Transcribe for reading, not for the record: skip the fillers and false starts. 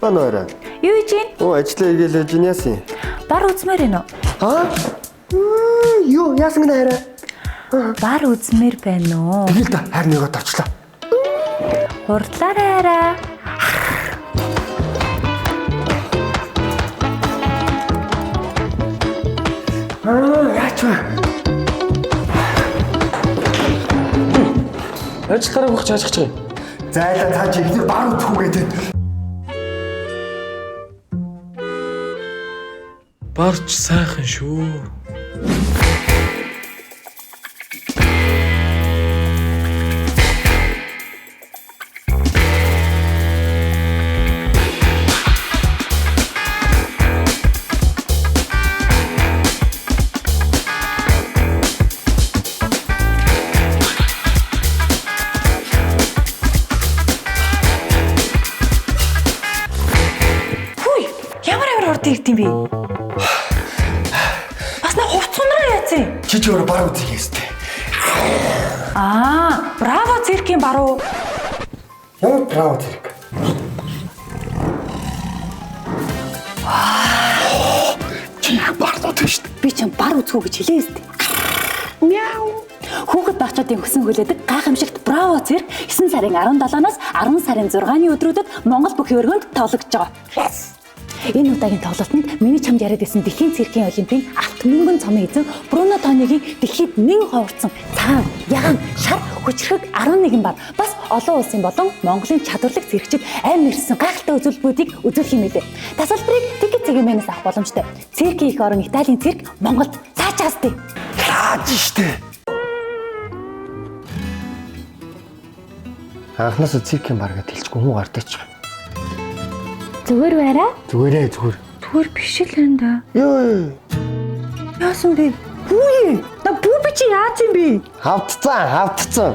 Банаарай. Юу хийж гин? Оо ажиллаа игээл жин яасан. Бар үзмээр байна уу? Аа? Юу яасан гэнэ хараа? Бар үзмээр байна уу? Тэгэл да харин нэгэд орчлоо. Хурдлаарай хараа. Яач вэ? Ажиллаараа хөх чааж гэж байгаа. Зайлаа цааш ихний баг түүгээд. Барч сайхан шүү. Ямар урд ирд юм бэ? Бас на хувцсунараа яац юм? Чи ч өөрөө баг үзье гэстэй. Браво циркийн баруу. Ямар браво зэрэг. Чи бардууд шүү дээ. Би ч бар үзхүү гэж хэлээ өстэй. Мяу. Хүүхэд багчуудын хөсөн хүлээдэг гайхамшигт браво цирк 9 сарын 17-наас 10 сарын 6-ны өдрүүдэд Монгол бүхий өргөнд тоглогдож байгаа. Энэ удаагийн тоглолтод миний чамд яриад байсан дэлхийн циркийн олимпийн алт мөнгөн цомын эзэн Бруно Тонигийн дэлхийд нэн ховорцсон цаан, ягаан, шар, хүчрхэг 11 бар бас олон улсын болон Монголын чадварлаг циркчид амь ирсэн гайхалтай үзүүлбэрүүдийг үзүүлэх юм билээ. Тасалбарыг тикет цэгийн авах боломжтой. Циркийн их орон Италийн цирк Монголд цаачаас дээ. Цааж штэ. Анхнаасаа циркийн бар гэж хэлчихгүй хүн гартаач. Зүгээр байраа. Зүгээрээ зүгээр. Зүгээр биш л энэ да. Йоо. Яасан бэ? Бүү. На бүү би чи яаж юм бэ? Хавтцсан.